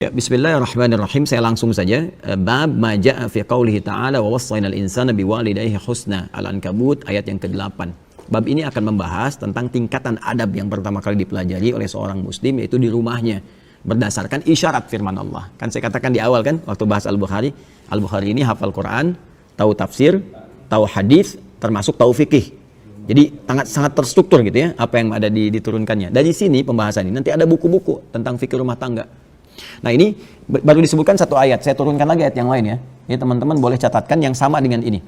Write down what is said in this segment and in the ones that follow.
Ya, bismillahirrahmanirrahim. Saya langsung saja. Bab ma ja'a fi qaulihi ta'ala wa wassaynal insana biwalidayhi husna. Al-Ankabut ayat yang ke-8. Bab ini akan membahas tentang tingkatan adab yang pertama kali dipelajari oleh seorang muslim, yaitu di rumahnya, berdasarkan isyarat firman Allah. Kan saya katakan di awal kan waktu bahas Al-Bukhari, Al-Bukhari ini hafal Quran, tahu tafsir, tahu hadis, termasuk tahu fikih. Jadi sangat terstruktur gitu ya apa yang ada diturunkannya. Dari sini pembahasan ini nanti ada buku-buku tentang fikih rumah tangga. Nah, ini baru disebutkan satu ayat. Saya turunkan lagi ayat yang lain ya. Jadi teman-teman boleh catatkan yang sama dengan ini.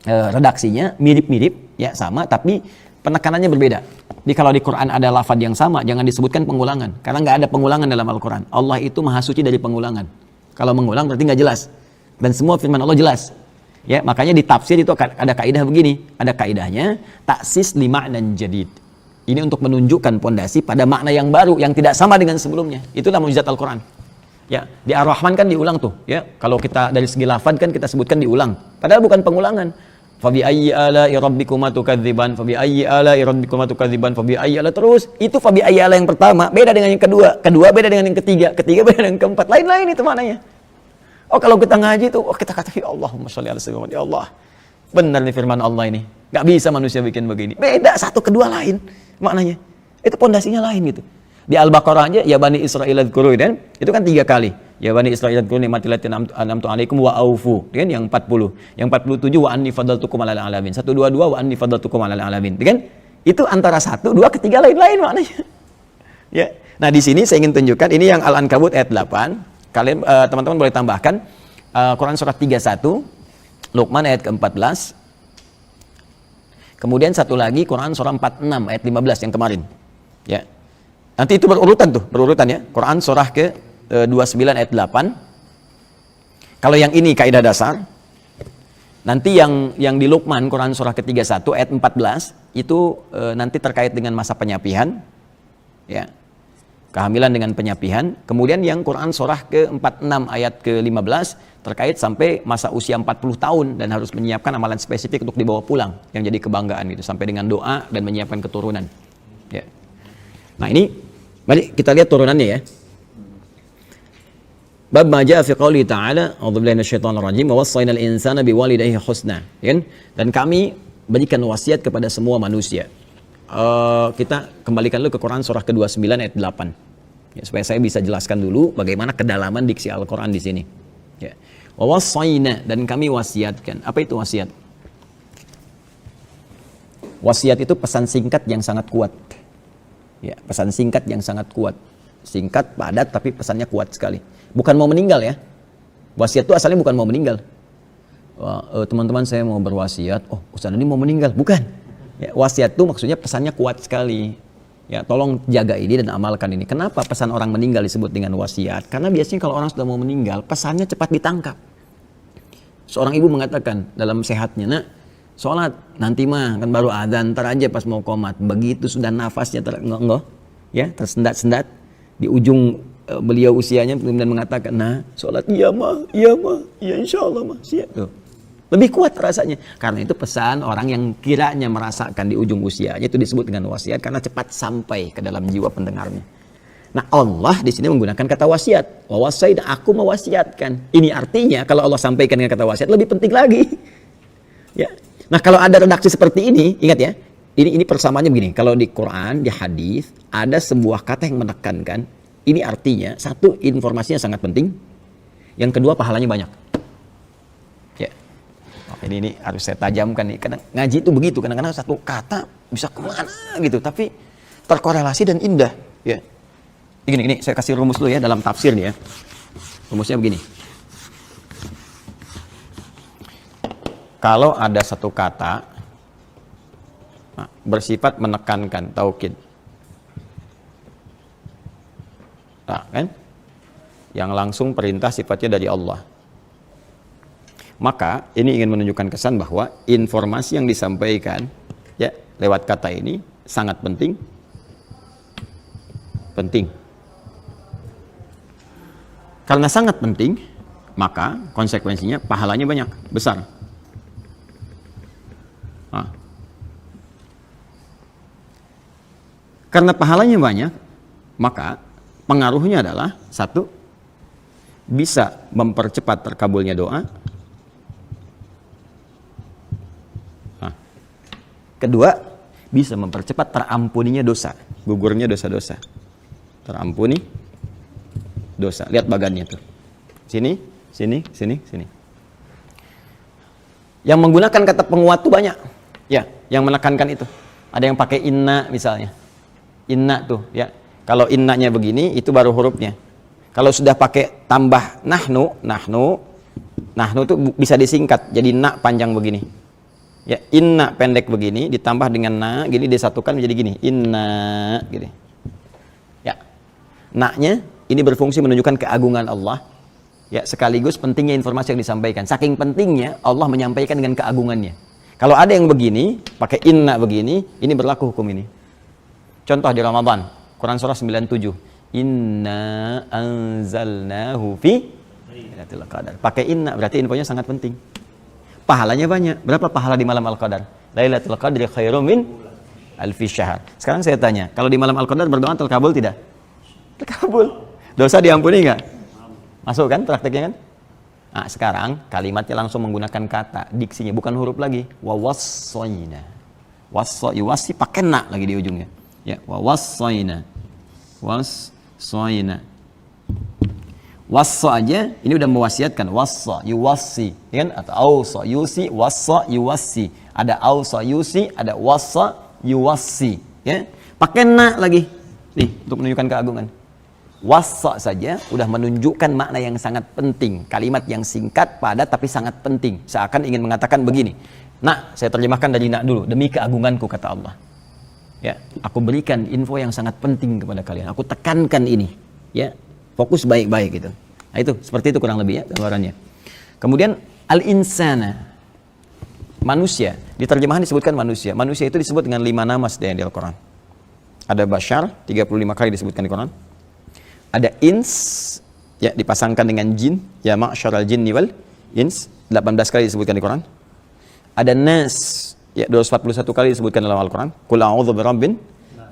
Redaksinya mirip-mirip ya, sama, tapi penekanannya berbeda. Jadi kalau di Quran ada lafaz yang sama, jangan disebutkan pengulangan, karena nggak ada pengulangan dalam Al-Quran. Allah itu maha suci dari pengulangan. Kalau mengulang berarti nggak jelas. Dan semua firman Allah jelas. Ya, makanya di tafsir itu ada kaidah begini. Ada kaidahnya taksis li ma'nan jadid. Ini untuk menunjukkan pondasi pada makna yang baru yang tidak sama dengan sebelumnya. Itulah mukjizat Al-Quran. Ya, di Ar-Rahman kan diulang tuh, ya. Kalau kita dari segi lafaz kan kita sebutkan diulang. Padahal bukan pengulangan. Fa bi ayyi ala'i rabbikuma tukadziban, fa bi ayyi ala'i rabbikuma tukadziban, fa bi ayyi ala, terus. Itu fa bi ayyi ala yang pertama beda dengan yang kedua, kedua beda dengan yang ketiga, ketiga beda dengan yang keempat. Lain-lain itu maknanya. Oh, kalau kita ngaji tuh, oh kita kata ya Allahumma sholli ala sayyidina, ya Allah. Benar nih firman Allah ini. Gak bisa manusia bikin begini. Beda satu kedua lain maknanya. Itu pondasinya lain gitu. Di Al-Baqarah aja ya Bani Israil dzkuru, dan itu kan 3 kali. Ya Bani Israil dzkuru nikmati allati an'amtu 'alaikum wa aufu. Kan yang 40. Yang 47 wa anni faddaltukum 'alal 'alamin. 122 wa anni faddaltukum 'alal 'alamin. Kan? Itu antara 1, 2, ketiga lain-lain maknanya. Ya. Nah, di sini saya ingin tunjukkan ini yang Al-Ankabut ayat 8. Kalian teman-teman boleh tambahkan Quran surah 31, Luqman ayat ke-14. Kemudian satu lagi Quran surah 46 ayat 15 yang kemarin. Ya. Nanti itu berurutan ya. Quran surah ke-29 ayat 8. Kalau yang ini kaidah dasar. Nanti yang di Luqman Quran surah ke-31 ayat 14 itu nanti terkait dengan masa penyapihan. Ya. Kehamilan dengan penyapihan. Kemudian yang Quran surah ke-46 ayat ke-15 terkait sampai masa usia 40 tahun dan harus menyiapkan amalan spesifik untuk dibawa pulang yang jadi kebanggaan gitu, sampai dengan doa dan menyiapkan keturunan. Ya. Nah, ini mari kita lihat turunannya ya. Bab ma jaa fi qouli ta'ala, a'udzubillahi minasyaitonir rajim, wa wassaynal insana biwalidayhi husna. Ya. Dan kami berikan wasiat kepada semua manusia. Kita kembalikan dulu ke Quran surah ke-29 ayat 8. Ya, supaya saya bisa jelaskan dulu bagaimana kedalaman diksi Al-Quran di sini. Ya. Wa wassayna, dan kami wasiatkan. Apa itu wasiat? Wasiat itu pesan singkat yang sangat kuat. Ya, pesan singkat yang sangat kuat. Singkat, padat, tapi pesannya kuat sekali. Bukan mau meninggal ya. Wasiat itu asalnya bukan mau meninggal. Teman-teman saya mau berwasiat, oh Ustaz ini mau meninggal. Bukan. Ya, wasiat itu maksudnya pesannya kuat sekali. Ya, tolong jaga ini dan amalkan ini. Kenapa pesan orang meninggal disebut dengan wasiat? Karena biasanya kalau orang sudah mau meninggal, pesannya cepat ditangkap. Seorang ibu mengatakan dalam sehatnya, nak, sholat nanti mah kan baru adzan, ntar aja pas mau qomat. Begitu sudah nafasnya ya, tersendat-sendat di ujung beliau usianya, kemudian mengatakan, nah, sholat iya mah, iya insya Allah mah, siap tuh. Lebih kuat rasanya. Karena itu pesan orang yang kiranya merasakan di ujung usianya itu disebut dengan wasiat karena cepat sampai ke dalam jiwa pendengarnya. Nah, Allah di sini menggunakan kata wasiat. Wa wasaina, aku mewasiatkan. Ini artinya kalau Allah sampaikan dengan kata wasiat lebih penting lagi. Ya. Nah, kalau ada redaksi seperti ini, ingat ya. Ini persamaannya begini. Kalau di Quran, di hadis ada sebuah kata yang menekankan, ini artinya satu, informasinya sangat penting. Yang kedua, pahalanya banyak. Ini harus saya tajamkan nih. Kadang ngaji itu begitu, kadang-kadang satu kata bisa kemana gitu, tapi terkorelasi dan indah. Ya. Gini, saya kasih rumus dulu ya dalam tafsir nih ya. Rumusnya begini. Kalau ada satu kata bersifat menekankan taukid, nah, kan? Yang langsung perintah sifatnya dari Allah. Maka ini ingin menunjukkan kesan bahwa informasi yang disampaikan ya lewat kata ini sangat penting. Karena sangat penting, maka konsekuensinya pahalanya banyak, besar. Nah. Karena pahalanya banyak, maka pengaruhnya adalah satu, bisa mempercepat terkabulnya doa. Nah, kedua, bisa mempercepat terampuninya dosa, gugurnya dosa-dosa. Terampuni dosa. Lihat bagannya tuh. Sini, sini, sini, sini. Yang menggunakan kata penguat tuh banyak. Ya, yang menekankan itu. Ada yang pakai inna misalnya. Inna tuh, ya. Kalau innanya begini, itu baru hurufnya. Kalau sudah pakai tambah nahnu tuh bisa disingkat jadi na panjang begini. Ya, inna pendek begini ditambah dengan na, gini disatukan menjadi gini. Inna gitu. Ya. Na-nya ini berfungsi menunjukkan keagungan Allah. Ya, sekaligus pentingnya informasi yang disampaikan. Saking pentingnya Allah menyampaikan dengan keagungannya. Kalau ada yang begini, pakai inna begini, ini berlaku hukum ini. Contoh di Ramadan, Quran surah 97. Inna anzalnahu fi Lailatul Qadar. Pakai inna berarti infonya sangat penting. Pahalanya banyak. Berapa pahala di malam Al-Qadar? Lailatul Qadri khairum min alfi syahr. Sekarang saya tanya, kalau di malam Al-Qadar berdoa terkabul tidak? Terkabul. Dosa diampuni enggak? Masuk kan prakteknya kan? Nah, sekarang kalimatnya langsung menggunakan kata, diksinya bukan huruf lagi. Wa wassayna. Wasi pakai na lagi di ujungnya. Ya, wa wassayna. Wassayna. Wassa aja ini udah mewasiatkan. Wassa yuwassi, ya kan? Atau ausa yusi, wassa yuwassi. Ada ausa yusi, ada wassa yuwassi, ya. Pakai na lagi. Nih, untuk menunjukkan keagungan. Wassa saja udah menunjukkan makna yang sangat penting. Kalimat yang singkat, padat tapi sangat penting. Seakan ingin mengatakan begini. Nah, saya terjemahkan dari nak dulu. Demi keagunganku, kata Allah. Ya, aku berikan info yang sangat penting kepada kalian. Aku tekankan ini. Ya, fokus baik-baik gitu. Nah, itu seperti itu kurang lebih ya gambarannya. Kemudian al-insana. Manusia. Di terjemahan disebutkan manusia. Manusia itu disebut dengan 5 nama di Al-Quran. Ada Bashar, 35 kali disebutkan di Quran. Ada ins, ya dipasangkan dengan jin, ya ma'syaral jinni wal ins, 18 kali disebutkan di Quran. Ada nas, ya 241 kali disebutkan dalam Al-Quran. Qul a'udzu birabbin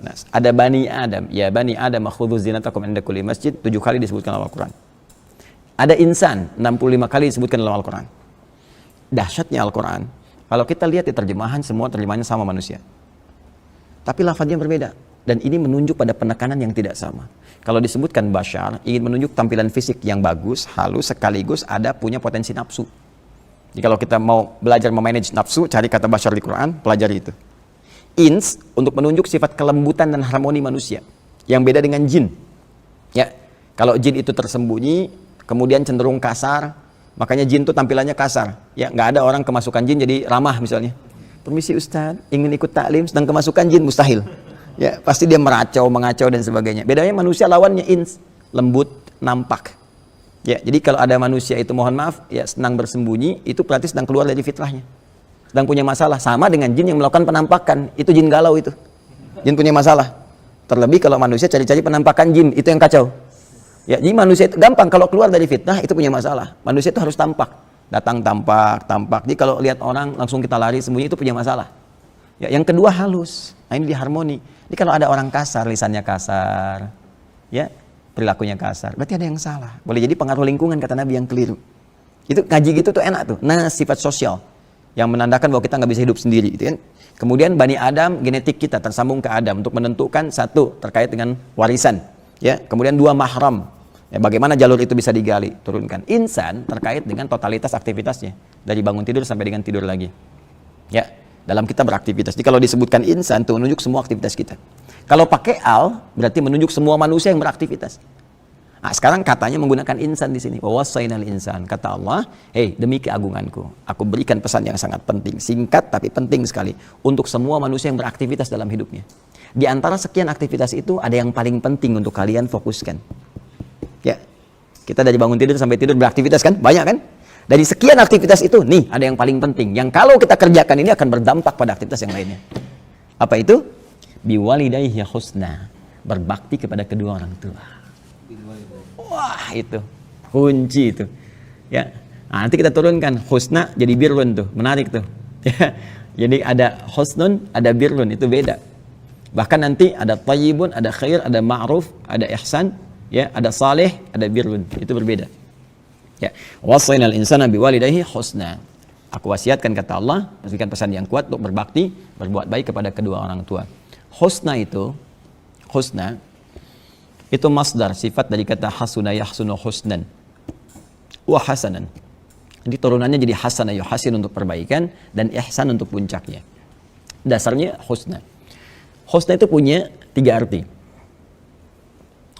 nas. Ada bani Adam, ya bani Adam khudzu zinatakum inda kulli masjid, 7 kali disebutkan dalam Al-Quran. Ada insan, 65 kali disebutkan dalam Al-Quran. Dahsyatnya Al-Quran, kalau kita lihat di terjemahan, semua terjemahannya sama manusia. Tapi lafadznya berbeda. Dan ini menunjuk pada penekanan yang tidak sama. Kalau disebutkan Bashar, ingin menunjuk tampilan fisik yang bagus, halus, sekaligus ada punya potensi nafsu. Jadi kalau kita mau belajar memanage nafsu, cari kata Bashar di Quran, pelajari itu. Ins, untuk menunjuk sifat kelembutan dan harmoni manusia. Yang beda dengan jin. Ya, kalau jin itu tersembunyi, kemudian cenderung kasar, makanya jin itu tampilannya kasar. Ya, nggak ada orang kemasukan jin jadi ramah misalnya. Permisi Ustaz, ingin ikut taklim, sedang kemasukan jin, mustahil. Ya, pasti dia meracau, mengacau dan sebagainya. Bedanya manusia lawannya ins, lembut, nampak. Ya, jadi kalau ada manusia itu mohon maaf, ya senang bersembunyi, itu berarti sedang keluar dari fitrahnya. Sedang punya masalah. Sama dengan jin yang melakukan penampakan, itu jin galau itu. Jin punya masalah. Terlebih kalau manusia cari-cari penampakan jin, itu yang kacau. Ya, jadi manusia itu gampang kalau keluar dari fitnah itu punya masalah. Manusia itu harus tampak. Datang tampak. Jadi kalau lihat orang langsung kita lari sembunyi itu punya masalah. Ya, yang kedua halus. Nah, ini diharmoni. Jadi kalau ada orang kasar, lisannya kasar, ya, perilakunya kasar, berarti ada yang salah. Boleh jadi pengaruh lingkungan, kata Nabi, yang keliru. Itu ngaji gitu tuh enak tuh. Nah, sifat sosial yang menandakan bahwa kita nggak bisa hidup sendiri, gitu kan. Kemudian Bani Adam, genetik kita tersambung ke Adam untuk menentukan satu terkait dengan warisan, ya. Kemudian 2 mahram. Ya, bagaimana jalur itu bisa digali, turunkan. Insan terkait dengan totalitas aktivitasnya dari bangun tidur sampai dengan tidur lagi. Ya. Dalam kita beraktivitas. Jadi kalau disebutkan insan itu menunjuk semua aktivitas kita. Kalau pakai al berarti menunjuk semua manusia yang beraktivitas. Nah, sekarang katanya menggunakan insan di sini. Wa wassaynal insan. Kata Allah, "Hei, demi keagunganku, aku berikan pesan yang sangat penting, singkat tapi penting sekali untuk semua manusia yang beraktivitas dalam hidupnya. Di antara sekian aktivitas itu ada yang paling penting untuk kalian fokuskan." Ya. Kita dari bangun tidur sampai tidur beraktivitas kan? Banyak kan? Dari sekian aktivitas itu, nih ada yang paling penting. Yang kalau kita kerjakan ini akan berdampak pada aktivitas yang lainnya. Apa itu? Biwalidayhi husna. Berbakti kepada kedua orang tua. Wah, itu. Kunci itu. Ya. Nah, nanti kita turunkan. Husna jadi birrun tuh. Menarik tuh. Ya. Jadi ada husnun, ada birrun. Itu beda. Bahkan nanti ada tayyibun, ada khair, ada ma'ruf, ada ihsan. Ya. Ada saleh, ada birrun. Itu berbeda. Ya, wasainal insana biwalidayhi husna. Aku wasiatkan, kata Allah, berikan pesan yang kuat untuk berbakti, berbuat baik kepada kedua orang tua. Husna itu masdar, sifat dari kata hasuna yahsunu husnan wa hasanan. Jadi turunannya jadi hasana yuhasin untuk perbaikan dan ihsan untuk puncaknya. Dasarnya husna. Husna itu punya 3 arti.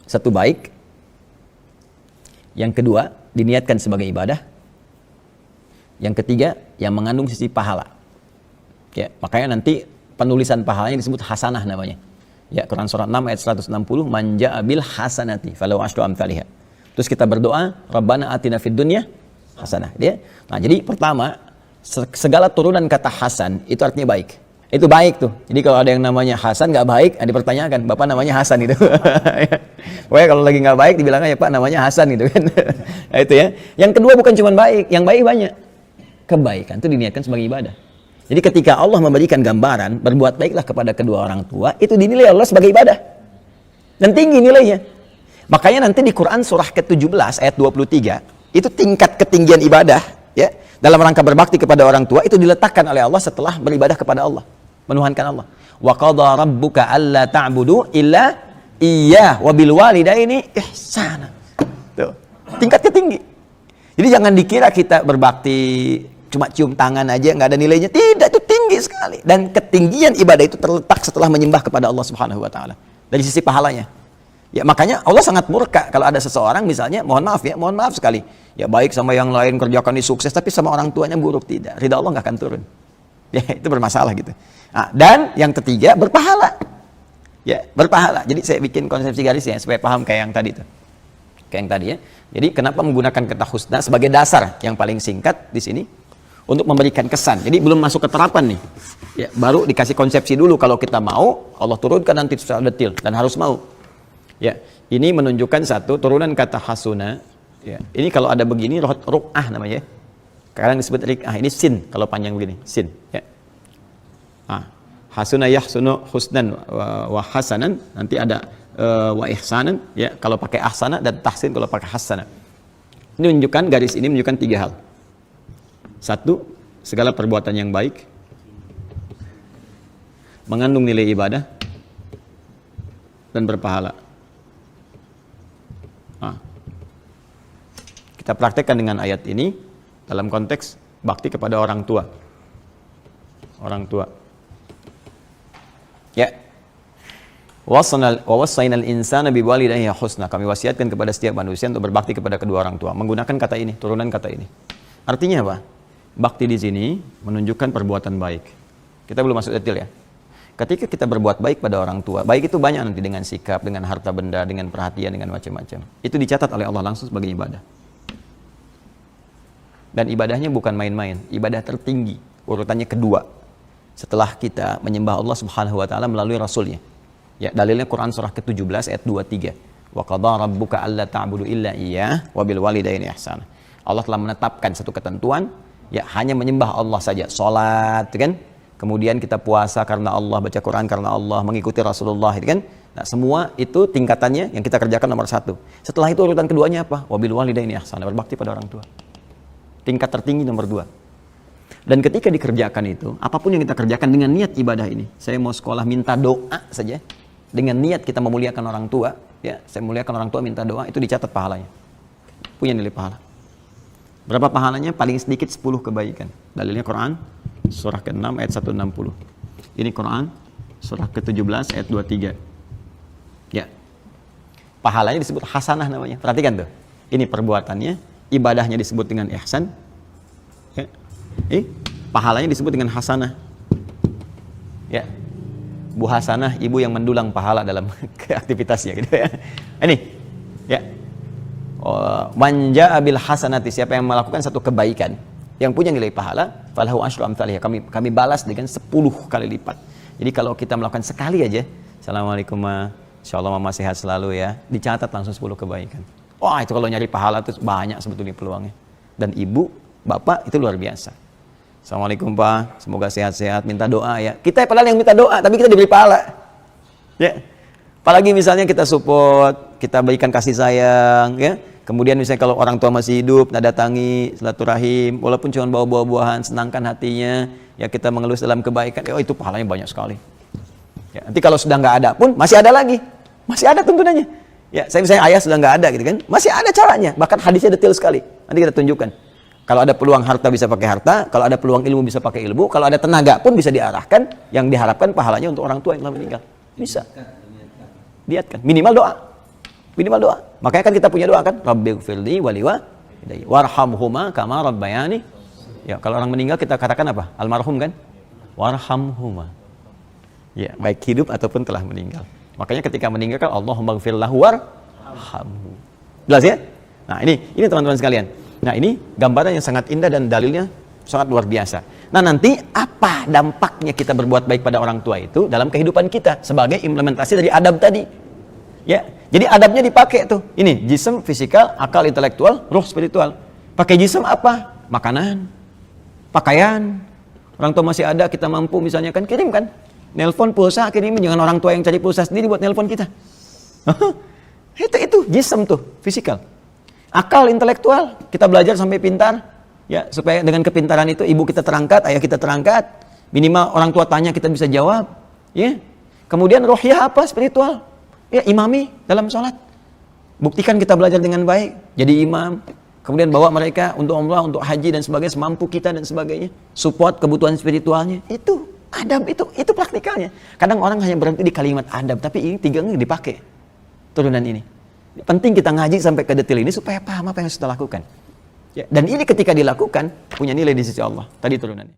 Satu, baik. Yang kedua, diniatkan sebagai ibadah. Yang ketiga, yang mengandung sisi pahala. Ya, makanya nanti penulisan pahalanya disebut hasanah namanya. Ya, Quran surat 6 ayat 160, man ja'a bil hasanati falahu asyru amsalihha. Terus kita berdoa, Rabbana atina fid dunya hasanah. Ya. Nah, jadi pertama, segala turunan kata hasan itu artinya baik. Itu baik tuh. Jadi kalau ada yang namanya Hasan nggak baik, dipertanyakan, Bapak namanya Hasan itu. Wah, kalau lagi nggak baik dibilangnya, ya Pak namanya Hasan gitu kan. Nah, itu ya. Yang kedua bukan cuma baik, yang baik banyak. Kebaikan itu diniatkan sebagai ibadah. Jadi ketika Allah memberikan gambaran, berbuat baiklah kepada kedua orang tua, itu dinilai Allah sebagai ibadah. Dan tinggi nilainya. Makanya nanti di Quran surah ke-17 ayat 23, itu tingkat ketinggian ibadah, ya, dalam rangka berbakti kepada orang tua itu diletakkan oleh Allah setelah beribadah kepada Allah, menuhankan Allah. Wa qadha rabbuka alla ta'budu illa iyyah wa bil walidaini ihsana. Tuh, tingkat ketinggi. Jadi jangan dikira kita berbakti cuma cium tangan aja nggak ada nilainya. Tidak, itu tinggi sekali. Dan ketinggian ibadah itu terletak setelah menyembah kepada Allah Subhanahu wa taala. Dari sisi pahalanya. Ya, makanya Allah sangat murka kalau ada seseorang misalnya, mohon maaf sekali, ya baik sama yang lain, kerjakan ini sukses, tapi sama orang tuanya buruk, tidak. Ridha Allah nggak akan turun. Ya, itu bermasalah gitu. Nah, dan yang ketiga, berpahala. Ya, berpahala. Jadi saya bikin konsepsi garisnya supaya paham kayak yang tadi tuh. Kayak yang tadi ya. Jadi kenapa menggunakan kata husna sebagai dasar yang paling singkat di sini untuk memberikan kesan. Jadi belum masuk ke terapan nih. Ya, baru dikasih konsepsi dulu, kalau kita mau, Allah turunkan nanti secara detail dan harus mau. Ya, ini menunjukkan satu turunan kata hasuna. Ya, ini kalau ada begini ruq'ah namanya. Kadang disebut riq'ah. Ini sin kalau panjang begini, sin. Ya. Hasuna yahsunu husnan wa hasanan. Nanti ada wa ihsanan. Ya, kalau pakai ahsana, dan tahsin kalau pakai hasana. Ini menunjukkan, garis ini menunjukkan 3 hal. Satu, segala perbuatan yang baik mengandung nilai ibadah dan berpahala. Kita praktekkan dengan ayat ini dalam konteks bakti kepada orang tua. Orang tua. Ya. Wa wassainal insana biwalidayhi husna. Kami wasiatkan kepada setiap manusia untuk berbakti kepada kedua orang tua. Menggunakan kata ini, turunan kata ini. Artinya apa? Bakti di sini menunjukkan perbuatan baik. Kita belum masuk detail ya. Ketika kita berbuat baik pada orang tua, baik itu banyak nanti, dengan sikap, dengan harta benda, dengan perhatian, dengan macam-macam. Itu dicatat oleh Allah langsung sebagai ibadah. Dan ibadahnya bukan main-main, ibadah tertinggi, urutannya kedua setelah kita menyembah Allah Subhanahu wa taala melalui rasulnya. Ya, dalilnya Quran surah ke-17 ayat 23. Wa qadha rabbuka alla ta'budu illa iyyah wa bil walidaini ihsana. Allah telah menetapkan satu ketentuan, ya, hanya menyembah Allah saja, salat, kan? Kemudian kita puasa karena Allah, baca Quran karena Allah, mengikuti Rasulullah, kan? Nah, semua itu tingkatannya yang kita kerjakan nomor 1. Setelah itu urutan keduanya apa? Wa bil walidaini ihsana, berbakti pada orang tua. Tingkat tertinggi nomor 2. Dan ketika dikerjakan itu, apapun yang kita kerjakan dengan niat ibadah ini, saya mau sekolah minta doa saja, dengan niat kita memuliakan orang tua, ya, saya memuliakan orang tua minta doa, itu dicatat pahalanya, punya nilai pahala. Berapa pahalanya? Paling sedikit 10 kebaikan. Dalilnya Quran surah ke-6 ayat 160. Ini Quran surah ke-17 ayat 23. Ya, pahalanya disebut hasanah namanya. Perhatikan tuh, ini perbuatannya, ibadahnya disebut dengan ihsan, ya. Pahalanya disebut dengan hasanah, ya. Bu Hasanah, ibu yang mendulang pahala dalam aktivitasnya, gitu ya. Ini, ya. Man jaa bil hasanati, siapa yang melakukan satu kebaikan yang punya nilai pahala, falahu asyru amsalihha, kami balas dengan 10 kali lipat. Jadi kalau kita melakukan sekali aja, assalamualaikum ma, insyaallah mama sehat selalu ya, dicatat langsung 10 kebaikan. Wah, itu kalau nyari pahala itu banyak sebetulnya peluangnya. Dan ibu, bapak itu luar biasa. Assalamualaikum Pak, semoga sehat-sehat, minta doa ya. Kita padahal yang minta doa, tapi kita diberi pahala. Ya. Apalagi misalnya kita support, kita berikan kasih sayang, ya. Kemudian misalnya kalau orang tua masih hidup, nah datangi, silaturahim, walaupun cuma bawa buah-buahan, senangkan hatinya, ya kita mengelus dalam kebaikan, itu pahalanya banyak sekali. Ya, nanti kalau sudah nggak ada pun, masih ada lagi. Masih ada tuntunannya. Ya, saya misalnya ayah sudah nggak ada gitu kan, masih ada caranya. Bahkan hadisnya detail sekali. Nanti kita tunjukkan. Kalau ada peluang harta bisa pakai harta, kalau ada peluang ilmu bisa pakai ilmu, kalau ada tenaga pun bisa diarahkan, yang diharapkan pahalanya untuk orang tua yang telah meninggal. Bisa. Niatkan. Minimal doa. Minimal doa. Makanya kan kita punya doa kan, Rabbighfirli waliwalidayya warhamhuma kama rabbayani. Ya, kalau orang meninggal kita katakan apa? Almarhum kan? Warhamhuma. Ya, baik hidup ataupun telah meninggal. Makanya ketika meninggal kan Allahumma ighfir lahu warhamhu. Jelas ya? Nah, ini teman-teman sekalian. Nah, ini gambaran yang sangat indah dan dalilnya sangat luar biasa. Nah, nanti apa dampaknya kita berbuat baik pada orang tua itu dalam kehidupan kita sebagai implementasi dari adab tadi? Ya, jadi adabnya dipakai tuh. Ini jism, fisikal, akal, intelektual, ruh, spiritual. Pakai jism apa? Makanan, pakaian. Orang tua masih ada, kita mampu misalnya kan kirim kan. Nelpon pulsa kirim, jangan orang tua yang cari pulsa sendiri buat nelpon kita. itu jism tuh, fisikal. Akal, intelektual, kita belajar sampai pintar. Ya, supaya dengan kepintaran itu ibu kita terangkat, ayah kita terangkat. Minimal orang tua tanya kita bisa jawab. Ya. Kemudian rohiyah apa? Spiritual. Ya, imami dalam sholat. Buktikan kita belajar dengan baik, jadi imam. Kemudian bawa mereka untuk umrah, untuk haji dan sebagainya, semampu kita dan sebagainya. Support kebutuhan spiritualnya. Itu adab, itu praktikalnya. Kadang orang hanya berhenti di kalimat adab, tapi ini tiga dipakai turunan ini. Penting kita ngaji sampai ke detail ini supaya paham apa yang harus kita lakukan. Ya, dan ini ketika dilakukan punya nilai di sisi Allah. Tadi turunannya.